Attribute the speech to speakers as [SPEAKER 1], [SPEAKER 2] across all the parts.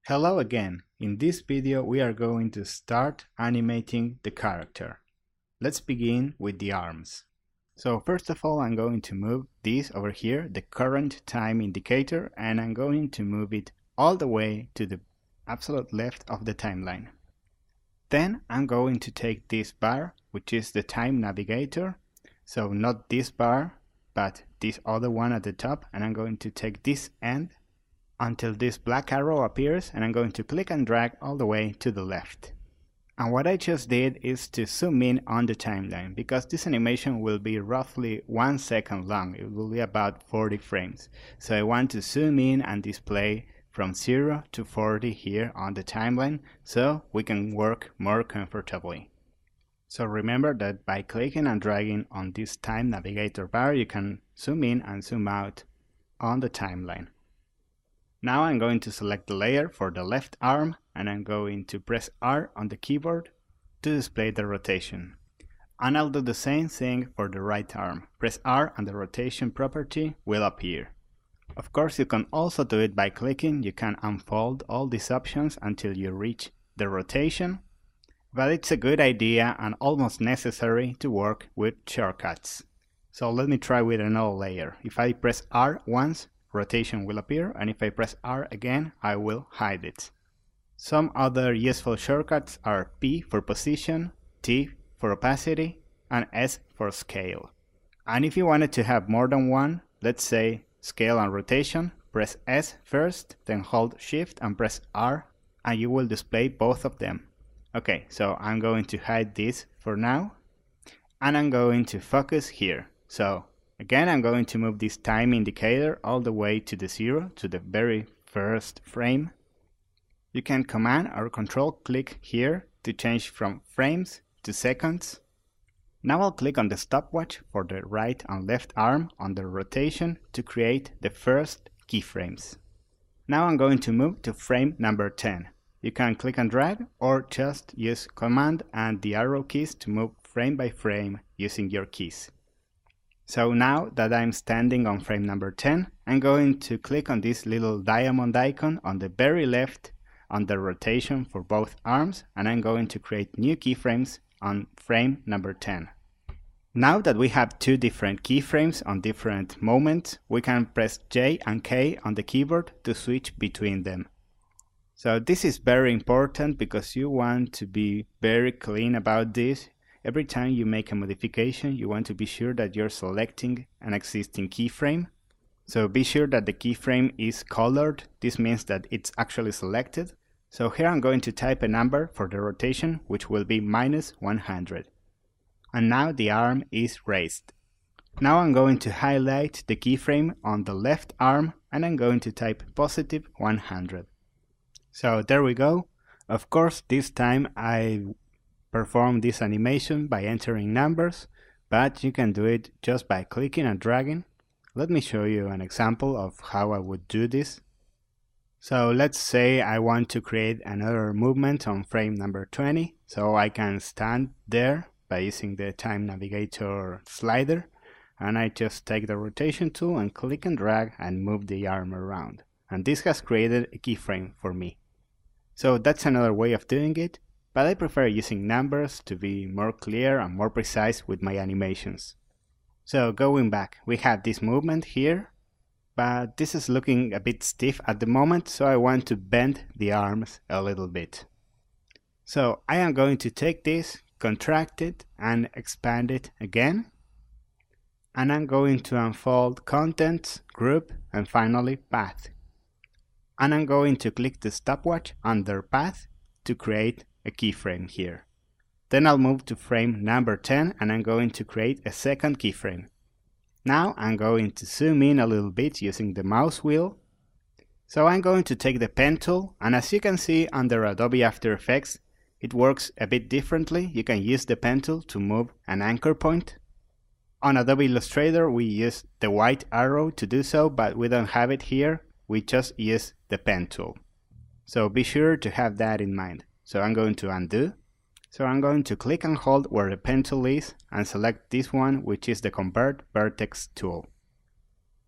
[SPEAKER 1] Hello again. In this video we are going to start animating the character. Let's begin with the arms. So first of all I'm going to move this over here, the current time indicator, and I'm going to move it all the way to the absolute left of the timeline. Then I'm going to take this bar, which is the time navigator, so not this bar but this other one at the top, and I'm going to take this end until this black arrow appears, and I'm going to click and drag all the way to the left. And what I just did is to zoom in on the timeline, because this animation will be roughly 1 second long. It will be about 40 frames. So I want to zoom in and display from 0 to 40 here on the timeline, so we can work more comfortably. So remember that by clicking and dragging on this time navigator bar, you can zoom in and zoom out on the timeline. Now I'm going to select the layer for the left arm, and I'm going to press R on the keyboard to display the rotation. And I'll do the same thing for the right arm. Press R and the rotation property will appear. Of course, you can also do it by clicking. You can unfold all these options until you reach the rotation, but it's a good idea and almost necessary to work with shortcuts. So let me try with another layer. If I press R once, rotation will appear, and if I press R again, I will hide it. Some other useful shortcuts are P for position, T for opacity, and S for scale. And if you wanted to have more than one, let's say scale and rotation, press S first, then hold Shift and press R, and you will display both of them. Okay, so I'm going to hide this for now, and I'm going to focus here. So again, I'm going to move this time indicator all the way to the 0, to the very first frame. You can Command or Control click here to change from frames to seconds. Now I'll click on the stopwatch for the right and left arm on the rotation to create the first keyframes. Now I'm going to move to frame number 10. You can click and drag or just use Command and the arrow keys to move frame by frame using your keys. So now that I'm standing on frame number 10, I'm going to click on this little diamond icon on the very left on the rotation for both arms, and I'm going to create new keyframes on frame number 10. Now that we have two different keyframes on different moments, we can press J and K on the keyboard to switch between them. So this is very important because you want to be very clean about this. Every time you make a modification, you want to be sure that you're selecting an existing keyframe. So be sure that the keyframe is colored. This means that it's actually selected. So here I'm going to type a number for the rotation, which will be -100. And now the arm is raised. Now I'm going to highlight the keyframe on the left arm, and I'm going to type +100. So there we go. Of course, this time I perform this animation by entering numbers, but you can do it just by clicking and dragging. Let me show you an example of how I would do this. So let's say I want to create another movement on frame number 20, so I can stand there by using the time navigator slider, and I just take the rotation tool and click and drag and move the arm around. And this has created a keyframe for me. So that's another way of doing it, but I prefer using numbers to be more clear and more precise with my animations. So going back, we have this movement here, but this is looking a bit stiff at the moment, so I want to bend the arms a little bit. So I am going to take this, contract it, and expand it again. And I'm going to unfold Contents, Group, and finally Path. And I'm going to click the stopwatch under Path to create a keyframe here. Then I'll move to frame number 10, and I'm going to create a second keyframe. Now I'm going to zoom in a little bit using the mouse wheel. So I'm going to take the pen tool, and as you can see under Adobe After Effects, it works a bit differently. You can use the pen tool to move an anchor point. On Adobe Illustrator we use the white arrow to do so, but we don't have it here. We just use the pen tool. So be sure to have that in mind. So I'm going to undo. So I'm going to click and hold where the pen tool is and select this one, which is the Convert Vertex tool.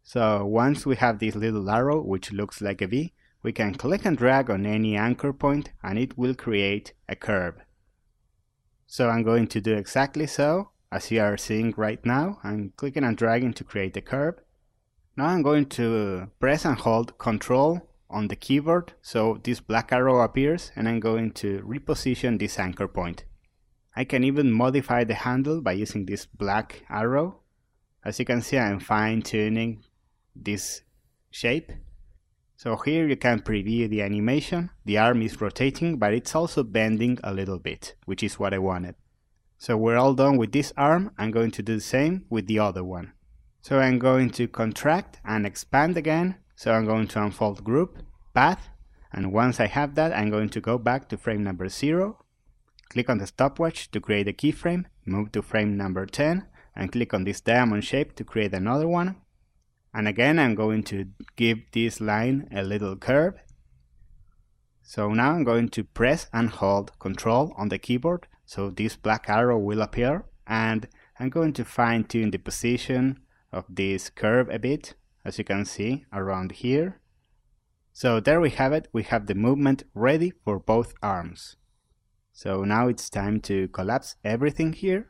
[SPEAKER 1] So once we have this little arrow, which looks like a V, we can click and drag on any anchor point and it will create a curve. So I'm going to do exactly so, as you are seeing right now. I'm clicking and dragging to create a curve. Now I'm going to press and hold Ctrl on the keyboard so this black arrow appears, and I'm going to reposition this anchor point. I can even modify the handle by using this black arrow. As you can see, I'm fine-tuning this shape. So here you can preview the animation. The arm is rotating, but it's also bending a little bit, which is what I wanted. So we're all done with this arm. I'm going to do the same with the other one. So I'm going to contract and expand again. So I'm going to unfold group, path, and once I have that, I'm going to go back to frame number 0, click on the stopwatch to create a keyframe, move to frame number 10, and click on this diamond shape to create another one. And again, I'm going to give this line a little curve. So now I'm going to press and hold Ctrl on the keyboard so this black arrow will appear, and I'm going to fine-tune the position of this curve a bit, as you can see around here. So there we have it. We have the movement ready for both arms. So now it's time to collapse everything here.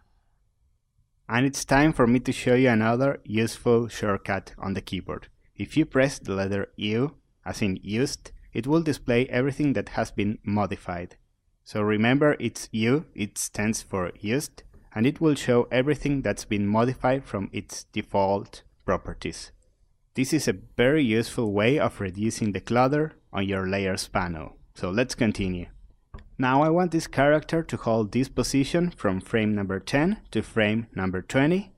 [SPEAKER 1] And it's time for me to show you another useful shortcut on the keyboard. If you press the letter U, as in used, it will display everything that has been modified. So remember, it's U, it stands for used, and it will show everything that's been modified from its default properties. This is a very useful way of reducing the clutter on your layers panel. So let's continue. Now I want this character to hold this position from frame number 10 to frame number 20.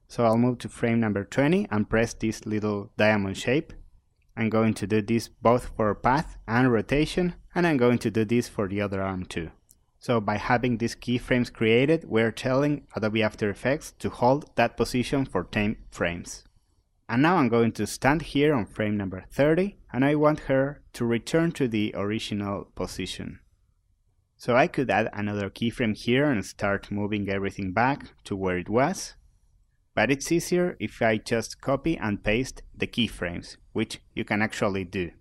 [SPEAKER 1] So I'll move to frame number 20 and press this little diamond shape. I'm going to do this both for path and rotation, and I'm going to do this for the other arm too. So by having these keyframes created, we're telling Adobe After Effects to hold that position for 10 frames. And now I'm going to stand here on frame number 30, and I want her to return to the original position. So I could add another keyframe here and start moving everything back to where it was. But it's easier if I just copy and paste the keyframes, which you can actually do.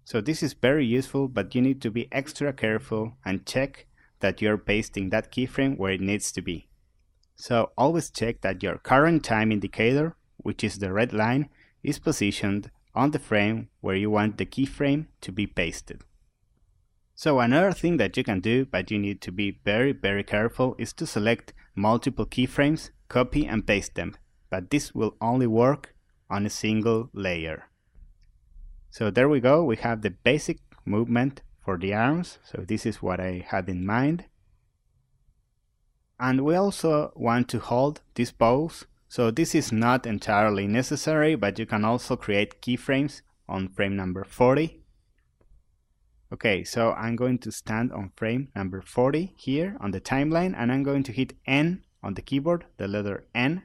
[SPEAKER 1] So this is very useful, but you need to be extra careful and check that you're pasting that keyframe where it needs to be. So always check that your current time indicator, which is the red line, is positioned on the frame where you want the keyframe to be pasted. So another thing that you can do, but you need to be very careful, is to select multiple keyframes, copy and paste them. But this will only work on a single layer. So there we go, we have the basic movement for the arms. So this is what I had in mind. And we also want to hold this pose. So this is not entirely necessary, but you can also create keyframes on frame number 40. Okay, so I'm going to stand on frame number 40 here on the timeline, and I'm going to hit N on the keyboard, the letter N,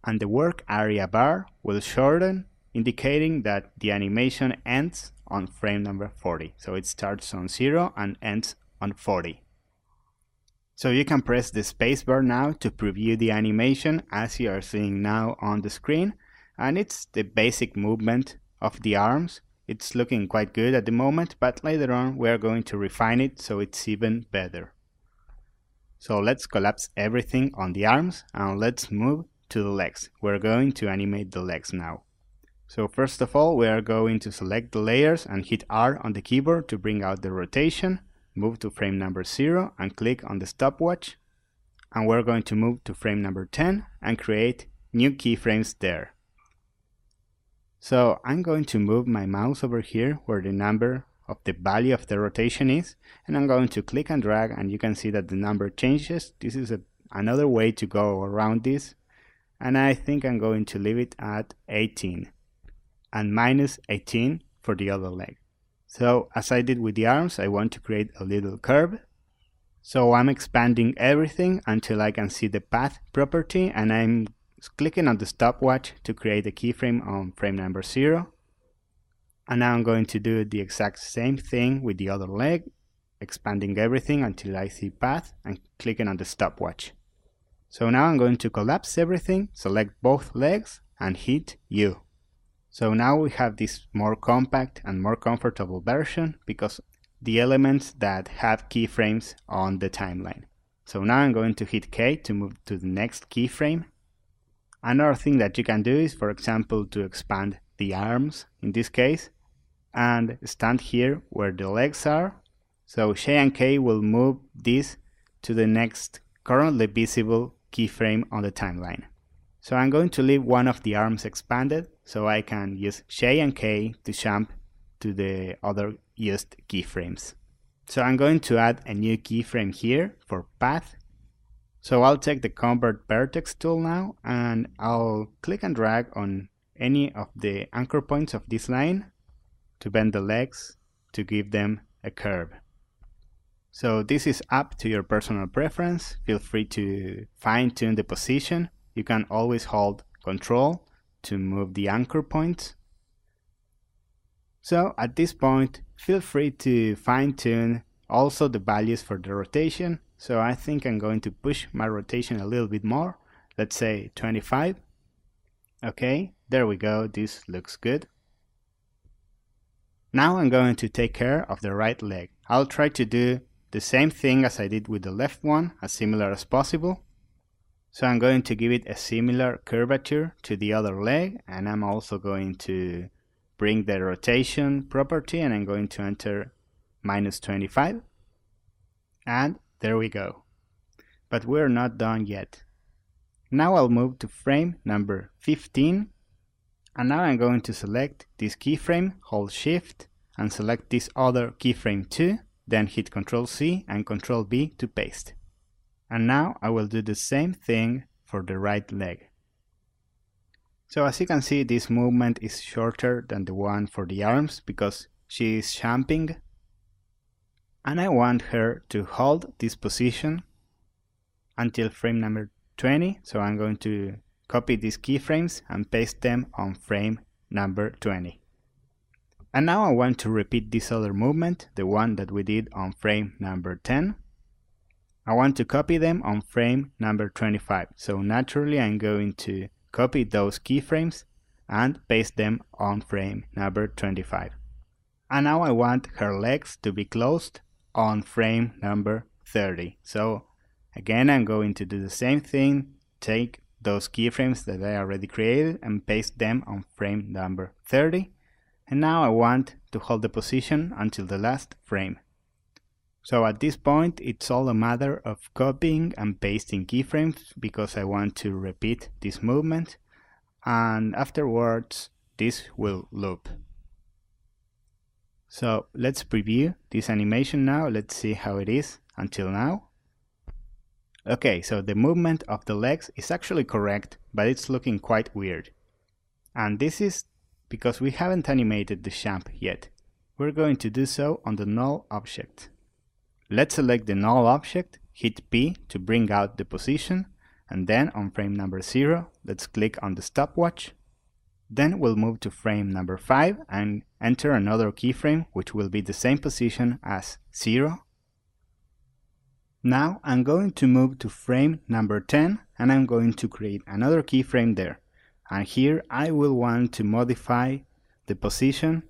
[SPEAKER 1] and the work area bar will shorten, indicating that the animation ends on frame number 40. So it starts on 0 and ends on 40. So you can press the spacebar now to preview the animation as you are seeing now on the screen, and it's the basic movement of the arms. It's looking quite good at the moment, but later on we are going to refine it so it's even better. So let's collapse everything on the arms and let's move to the legs. We're going to animate the legs now. So first of all, we are going to select the layers and hit R on the keyboard to bring out the rotation. Move to frame number 0 and click on the stopwatch. And we're going to move to frame number 10 and create new keyframes there. So I'm going to move my mouse over here where the number of the value of the rotation is, and I'm going to click and drag, and you can see that the number changes. This is another way to go around this, and I think I'm going to leave it at 18 and minus 18 for the other leg. So as I did with the arms, I want to create a little curve. So I'm expanding everything until I can see the path property, and I'm clicking on the stopwatch to create a keyframe on frame number 0. And now I'm going to do the exact same thing with the other leg, expanding everything until I see path and clicking on the stopwatch. So now I'm going to collapse everything, select both legs and hit U. So now we have this more compact and more comfortable version because the elements that have keyframes on the timeline. So now I'm going to hit K to move to the next keyframe. Another thing that you can do is, for example, to expand the arms in this case and stand here where the legs are. So Sh and K will move this to the next currently visible keyframe on the timeline. So I'm going to leave one of the arms expanded so I can use Sh and K to jump to the other used keyframes. So I'm going to add a new keyframe here for path. So I'll take the Convert Vertex tool now and I'll click and drag on any of the anchor points of this line to bend the legs to give them a curve. So this is up to your personal preference. Feel free to fine-tune the position. You can always hold Ctrl to move the anchor points. So at this point, feel free to fine-tune also the values for the rotation. So I think I'm going to push my rotation a little bit more. Let's say 25. Okay, there we go. This looks good. Now I'm going to take care of the right leg. I'll try to do the same thing as I did with the left one, as similar as possible. So I'm going to give it a similar curvature to the other leg, and I'm also going to bring the rotation property and I'm going to enter -25. And there we go. But we're not done yet. Now I'll move to frame number 15. And now I'm going to select this keyframe, hold Shift, and select this other keyframe too, then hit Ctrl-C and Ctrl-V to paste. And now I will do the same thing for the right leg. So as you can see, this movement is shorter than the one for the arms because she is jumping. And I want her to hold this position until frame number 20. So I'm going to copy these keyframes and paste them on frame number 20. And now I want to repeat this other movement, the one that we did on frame number 10. I want to copy them on frame number 25. So naturally I'm going to copy those keyframes and paste them on frame number 25. And now I want her legs to be closed on frame number 30. So again, I'm going to do the same thing, take those keyframes that I already created and paste them on frame number 30. And now I want to hold the position until the last frame. So at this point, it's all a matter of copying and pasting keyframes because I want to repeat this movement. And afterwards, this will loop. So let's preview this animation now. Let's see how it is until now. Okay, so the movement of the legs is actually correct, but it's looking quite weird. And this is because we haven't animated the jump yet. We're going to do so on the null object. Let's select the null object, hit P to bring out the position, and then on frame number 0, let's click on the stopwatch. Then we'll move to frame number 5 and enter another keyframe which will be the same position as 0. Now I'm going to move to frame number 10 and I'm going to create another keyframe there. And here I will want to modify the position,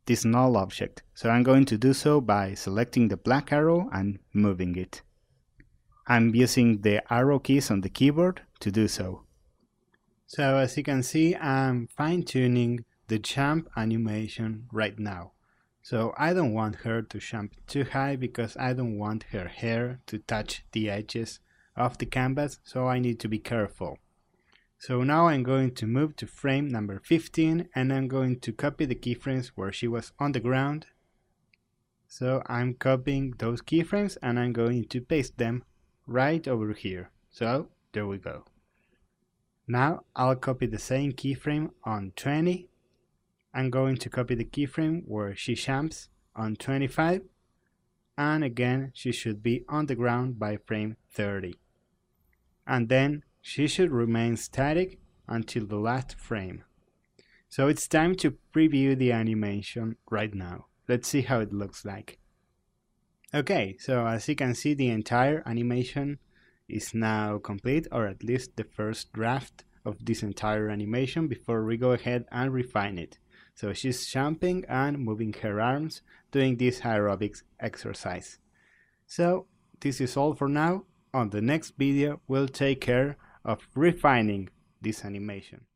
[SPEAKER 1] this null object. So I'm going to do so by selecting the black arrow and moving it. I'm using the arrow keys on the keyboard to do so. So as you can see, I'm fine-tuning the jump animation right now. So I don't want her to jump too high because I don't want her hair to touch the edges of the canvas, so I need to be careful. So now I'm going to move to frame number 15 and I'm going to copy the keyframes where she was on the ground. So I'm copying those keyframes and I'm going to paste them right over here. So there we go. Now I'll copy the same keyframe on 20. I'm going to copy the keyframe where she jumps on 25. And again, she should be on the ground by frame 30. And then she should remain static until the last frame. So it's time to preview the animation right now. Let's see how it looks like. Okay, so as you can see, the entire animation is now complete, or at least the first draft of this entire animation before we go ahead and refine it. So she's jumping and moving her arms, doing this aerobics exercise. So this is all for now. On the next video we'll take care of refining this animation.